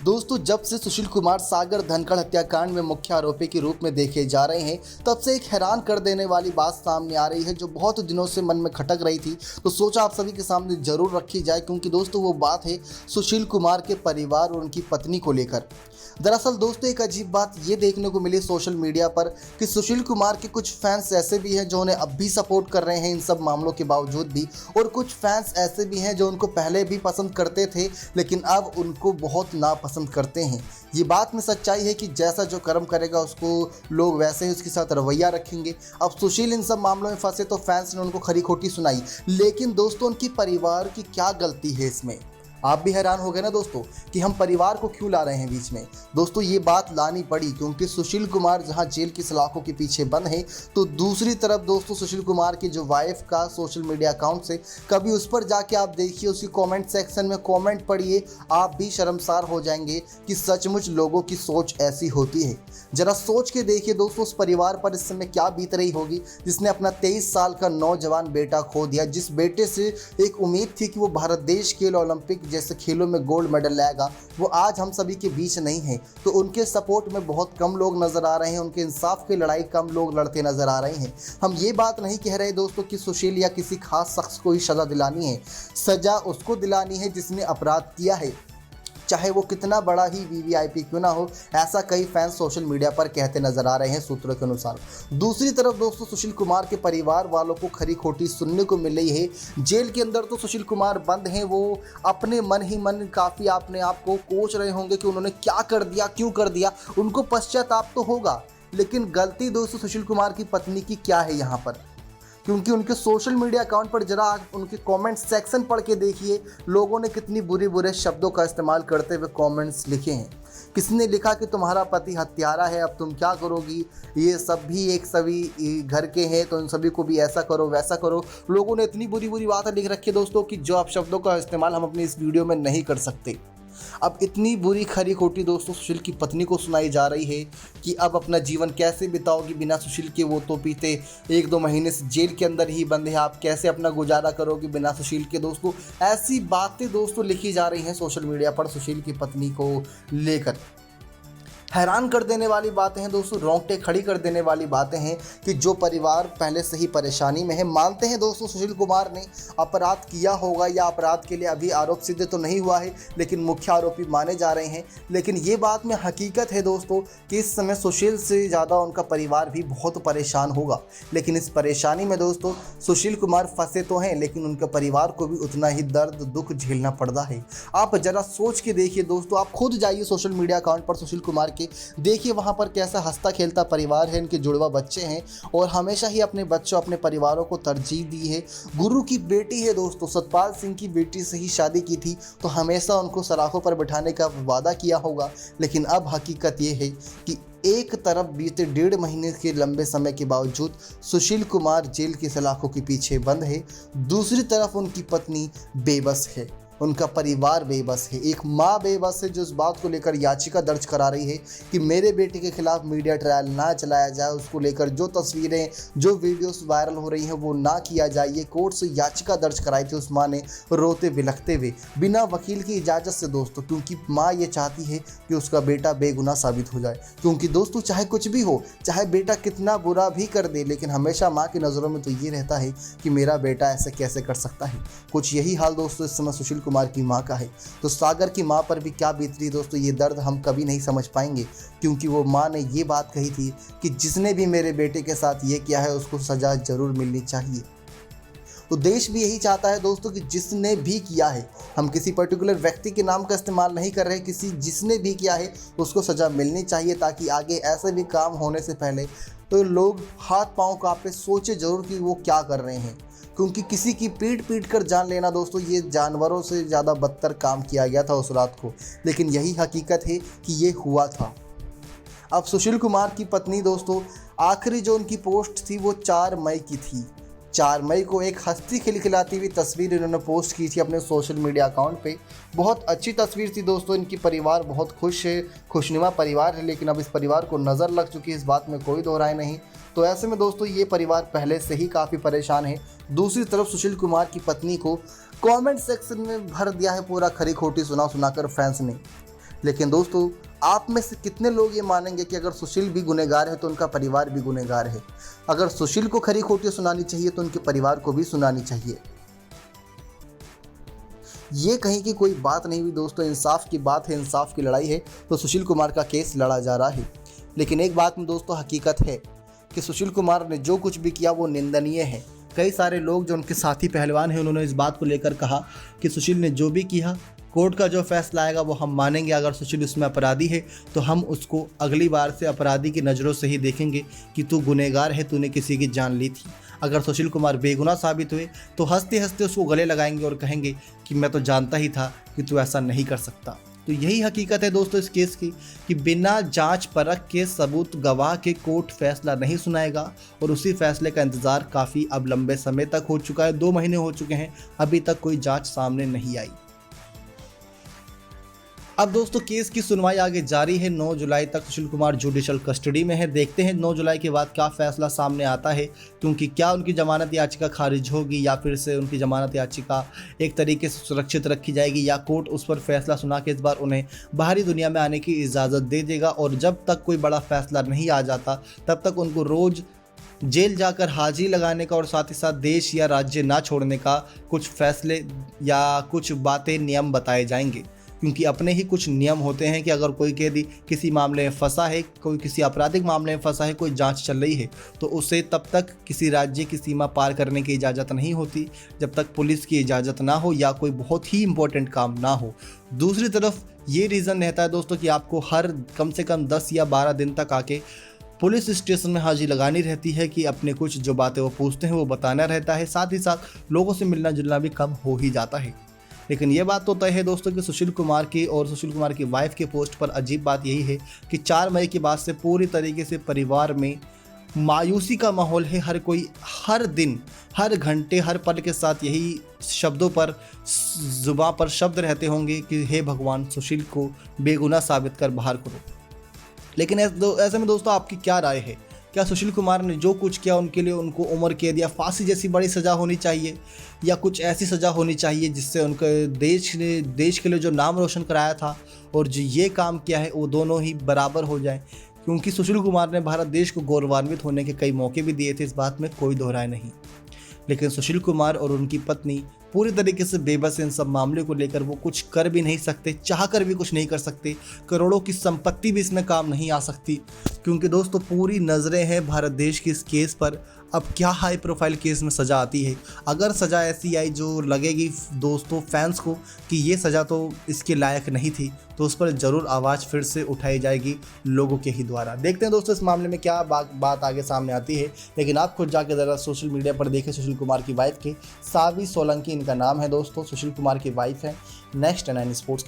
दोस्तों, जब से सुशील कुमार सागर धनखड़ हत्याकांड में मुख्य आरोपी के रूप में देखे जा रहे हैं, तब से एक हैरान कर देने वाली बात सामने आ रही है जो बहुत दिनों से मन में खटक रही थी। तो सोचा आप सभी के सामने जरूर रखी जाए, क्योंकि दोस्तों वो बात है सुशील कुमार के परिवार और उनकी पत्नी को लेकर। दरअसल दोस्तों, एक अजीब बात ये देखने को मिली सोशल मीडिया पर कि सुशील कुमार के कुछ फैंस ऐसे भी हैं जो उन्हें अब भी सपोर्ट कर रहे हैं इन सब मामलों के बावजूद भी, और कुछ फैंस ऐसे भी हैं जो उनको पहले भी पसंद करते थे लेकिन अब उनको बहुत नापसंद करते हैं। ये बात में सच्चाई है कि जैसा जो कर्म करेगा उसको लोग वैसे ही उसके साथ रवैया रखेंगे। अब सुशील इन सब मामलों में फंसे तो फैंस ने उनको खरी खोटी सुनाई, लेकिन दोस्तों उनकी परिवार की क्या गलती है इसमें? आप भी हैरान हो गए ना दोस्तों कि हम परिवार को क्यों ला रहे हैं बीच में। दोस्तों ये बात लानी पड़ी क्योंकि सुशील कुमार जहां जेल की सलाखों के पीछे बंद है, तो दूसरी तरफ दोस्तों सुशील कुमार की जो वाइफ का सोशल मीडिया अकाउंट से कभी उस पर जाके आप देखिए, उसकी कमेंट सेक्शन में कमेंट पढ़िए, आप भी शर्मसार हो जाएंगे कि सचमुच लोगों की सोच ऐसी होती है। जरा सोच के देखिए दोस्तों, उस परिवार पर इस समय क्या बीत रही होगी जिसने अपना 23 साल का नौजवान बेटा खो दिया, जिस बेटे से एक उम्मीद थी कि वो भारत देश के ओलंपिक जैसे खेलों में गोल्ड मेडल लाएगा। वो आज हम सभी के बीच नहीं है, तो उनके सपोर्ट में बहुत कम लोग नजर आ रहे हैं, उनके इंसाफ की लड़ाई कम लोग लड़ते नजर आ रहे हैं। हम ये बात नहीं कह रहे दोस्तों कि सुशील या किसी खास शख्स को ही सजा दिलानी है। सजा उसको दिलानी है जिसने अपराध किया है, चाहे वो कितना बड़ा ही वीवीआईपी क्यों ना हो, ऐसा कई फैंस सोशल मीडिया पर कहते नजर आ रहे हैं सूत्रों के अनुसार। दूसरी तरफ दोस्तों सुशील कुमार के परिवार वालों को खरी खोटी सुनने को मिल रही है। जेल के अंदर तो सुशील कुमार बंद हैं, वो अपने मन ही मन काफ़ी अपने आप को कोच रहे होंगे कि उन्होंने क्या कर दिया, क्यों कर दिया। उनको पश्चाताप तो होगा, लेकिन गलती दोस्तों सुशील कुमार की पत्नी की क्या है यहाँ पर? क्योंकि उनके सोशल मीडिया अकाउंट पर जरा उनके कमेंट सेक्शन पढ़ के देखिए, लोगों ने कितनी बुरे शब्दों का इस्तेमाल करते हुए कमेंट्स लिखे हैं। किसने लिखा कि तुम्हारा पति हत्यारा है, अब तुम क्या करोगी, ये सब भी एक सभी घर के हैं तो इन सभी को भी ऐसा करो वैसा करो। लोगों ने इतनी बुरी बातें लिख रखी है दोस्तों कि जो आप शब्दों का इस्तेमाल हम अपनी इस वीडियो में नहीं कर सकते। अब इतनी बुरी खरी खोटी दोस्तों सुशील की पत्नी को सुनाई जा रही है कि अब अपना जीवन कैसे बिताओगी बिना सुशील के। वो तो बीते 1-2 महीने से जेल के अंदर ही बंद है, आप कैसे अपना गुजारा करोगे बिना सुशील के। दोस्तों ऐसी बातें दोस्तों लिखी जा रही हैं सोशल मीडिया पर सुशील की पत्नी को लेकर। हैरान कर देने वाली बातें हैं दोस्तों, रोंगटे खड़ी कर देने वाली बातें हैं कि जो परिवार पहले से ही परेशानी में है। मानते हैं दोस्तों सुशील कुमार ने अपराध किया होगा या अपराध के लिए अभी आरोप सिद्ध तो नहीं हुआ है, लेकिन मुख्य आरोपी माने जा रहे हैं। लेकिन ये बात में हकीकत है दोस्तों कि इस समय सुशील से ज़्यादा उनका परिवार भी बहुत परेशान होगा। लेकिन इस परेशानी में दोस्तों सुशील कुमार फंसे तो हैं, लेकिन उनके परिवार को भी उतना ही दर्द दुख झेलना पड़ता है। आप जरा सोच के देखिए दोस्तों, आप खुद जाइए सोशल मीडिया अकाउंट पर सुशील कुमार के, देखिए वहां पर कैसा हंसता खेलता परिवार है, इनके जुड़वा बच्चे हैं और हमेशा ही अपने बच्चों अपने परिवारों को तरजीह दी है। गुरु की बेटी है दोस्तों, सतपाल सिंह की बेटी से ही शादी की थी, तो हमेशा उनको सलाखों पर बिठाने का वादा किया होगा। लेकिन अब हकीकत ये है कि एक तरफ बीते 1.5 महीने के लंबे समय के बावजूद सुशील कुमार जेल की सलाखों के पीछे बंद है, दूसरी तरफ उनकी पत्नी बेबस है, उनका परिवार बेबस है। एक माँ बेबस है जो इस बात को लेकर याचिका दर्ज करा रही है कि मेरे बेटे के खिलाफ मीडिया ट्रायल ना चलाया जाए, उसको लेकर जो तस्वीरें जो वीडियोस वायरल हो रही हैं वो ना किया जाए। ये कोर्ट से याचिका दर्ज कराई थी उस माँ ने, रोते बिलखते हुए, बिना वकील की इजाज़त से दोस्तों, क्योंकि माँ ये चाहती है कि उसका बेटा बेगुनाह साबित हो जाए। क्योंकि दोस्तों चाहे कुछ भी हो, चाहे बेटा कितना बुरा भी कर दे, लेकिन हमेशा माँ की नज़रों में तो ये रहता है कि मेरा बेटा ऐसे कैसे कर सकता है। कुछ यही हाल दोस्तों इस समय सुशील कुमार की मां का है। तो सागर की मां पर भी क्या बीत रही दोस्तों, ये दर्द हम कभी नहीं समझ पाएंगे, क्योंकि वो मां ने ये बात कही थी कि जिसने भी मेरे बेटे के साथ ये किया है उसको सजा जरूर मिलनी चाहिए। तो देश भी यही चाहता है दोस्तों कि जिसने भी किया है, हम किसी पर्टिकुलर व्यक्ति के नाम का इस्तेमाल नहीं कर रहे, किसी जिसने भी किया है उसको सजा मिलनी चाहिए, ताकि आगे ऐसे भी काम होने से पहले तो लोग हाथ पांव कांपे, सोचे जरूर कि वो क्या कर रहे हैं। क्योंकि किसी की पीट कर जान लेना दोस्तों, ये जानवरों से ज़्यादा बदतर काम किया गया था उस रात को, लेकिन यही हकीकत है कि ये हुआ था। अब सुशील कुमार की पत्नी दोस्तों, आखिरी जो उनकी पोस्ट थी वो 4 मई की थी। 4 मई को एक हंसती खिलखिलाती हुई तस्वीर इन्होंने पोस्ट की थी अपने सोशल मीडिया अकाउंट पे। बहुत अच्छी तस्वीर थी दोस्तों, इनकी परिवार बहुत खुश है, खुशनुमा परिवार है, लेकिन अब इस परिवार को नज़र लग चुकी है, इस बात में कोई दो राय नहीं। तो ऐसे में दोस्तों ये परिवार पहले से ही काफ़ी परेशान है। दूसरी तरफ सुशील कुमार की पत्नी को कमेंट सेक्शन में भर दिया है पूरा खरी खोटी सुनाकर फैंस ने। लेकिन दोस्तों, आप में से कितने लोग ये मानेंगे कि अगर सुशील भी गुनहगार है तो उनका परिवार भी गुनहगार है? अगर सुशील को खरी खोटी सुनानी चाहिए तो उनके परिवार को भी सुनानी चाहिए। ये कहीं की कोई बात नहीं हुई दोस्तों, इंसाफ की बात है, इंसाफ की लड़ाई है, तो सुशील कुमार का केस लड़ा जा रहा है। लेकिन एक बात में दोस्तों हकीकत है कि सुशील कुमार ने जो कुछ भी किया वो निंदनीय है। कई सारे लोग जो उनके साथी पहलवान हैं उन्होंने इस बात को लेकर कहा कि सुशील ने जो भी किया, कोर्ट का जो फैसला आएगा वो हम मानेंगे। अगर सुशील उसमें अपराधी है तो हम उसको अगली बार से अपराधी की नज़रों से ही देखेंगे कि तू गुनहगार है, तूने किसी की जान ली थी। अगर सुशील कुमार बेगुनाह साबित हुए तो हंसते हंसते उसको गले लगाएंगे और कहेंगे कि मैं तो जानता ही था कि तू ऐसा नहीं कर सकता। तो यही हकीकत है दोस्तों इस केस की कि बिना जांच परख के सबूत गवाह के कोर्ट फैसला नहीं सुनाएगा और उसी फैसले का इंतज़ार काफ़ी अब लंबे समय तक हो चुका है। 2 महीने हो चुके हैं, अभी तक कोई जांच सामने नहीं आई। अब दोस्तों केस की सुनवाई आगे जारी है। 9 जुलाई तक सुशील कुमार जुडिशल कस्टडी में है। देखते हैं 9 जुलाई के बाद क्या फैसला सामने आता है, क्योंकि क्या उनकी जमानत याचिका खारिज होगी या फिर से उनकी जमानत याचिका एक तरीके से सुरक्षित रखी जाएगी, या कोर्ट उस पर फैसला सुना के इस बार उन्हें बाहरी दुनिया में आने की इजाज़त दे देगा। और जब तक कोई बड़ा फैसला नहीं आ जाता तब तक उनको रोज़ जेल जाकर हाजिरी लगाने का और साथ ही साथ देश या राज्य ना छोड़ने का कुछ फैसले या कुछ बातें, नियम बताए जाएंगे। क्योंकि अपने ही कुछ नियम होते हैं कि अगर कोई कैदी किसी मामले में फंसा है, कोई किसी आपराधिक मामले में फंसा है, कोई जांच चल रही है, तो उसे तब तक किसी राज्य की सीमा पार करने की इजाज़त नहीं होती जब तक पुलिस की इजाज़त ना हो या कोई बहुत ही इंपॉर्टेंट काम ना हो। दूसरी तरफ ये रीज़न रहता है दोस्तों कि आपको हर कम से कम 10 या 12 दिन तक आके पुलिस स्टेशन में हाजिरी लगानी रहती है कि अपने कुछ जो बातें वो पूछते हैं वो बताना रहता है। साथ ही साथ लोगों से मिलना जुलना भी कम हो ही जाता है। लेकिन ये बात तो तय है दोस्तों कि सुशील कुमार की और सुशील कुमार की वाइफ के पोस्ट पर अजीब बात यही है कि 4 मई के बाद से पूरी तरीके से परिवार में मायूसी का माहौल है। हर कोई हर दिन, हर घंटे, हर पल के साथ यही शब्दों पर, जुबान पर शब्द रहते होंगे कि हे भगवान, सुशील को बेगुनाह साबित कर बाहर करो। लेकिन ऐसे में दोस्तों आपकी क्या राय है? क्या सुशील कुमार ने जो कुछ किया उनके लिए उनको उम्र कैद या फांसी जैसी बड़ी सज़ा होनी चाहिए, या कुछ ऐसी सज़ा होनी चाहिए जिससे उनके देश के लिए जो नाम रोशन कराया था और जो ये काम किया है वो दोनों ही बराबर हो जाएं? क्योंकि सुशील कुमार ने भारत देश को गौरवान्वित होने के कई मौके भी दिए थे, इस बात में कोई दोहराए नहीं। लेकिन सुशील कुमार और उनकी पत्नी पूरी तरीके से बेबस इन सब मामले को लेकर। वो कुछ कर भी नहीं सकते, चाह कर भी कुछ नहीं कर सकते। करोड़ों की संपत्ति भी इसमें काम नहीं आ सकती, क्योंकि दोस्तों पूरी नज़रें हैं भारत देश के इस केस पर। अब क्या हाई प्रोफाइल केस में सज़ा आती है? अगर सज़ा ऐसी आई जो लगेगी दोस्तों फैंस को कि ये सज़ा तो इसके लायक नहीं थी, तो उस पर ज़रूर आवाज़ फिर से उठाई जाएगी लोगों के ही द्वारा। देखते हैं दोस्तों इस मामले में क्या बात आगे सामने आती है। लेकिन आप खुद जाकर ज़रा सोशल मीडिया पर देखें सुशील कुमार की वाइफ के, सावी सोलंकी इनका नाम है दोस्तों, सुशील कुमार की वाइफ है। Next 9 sports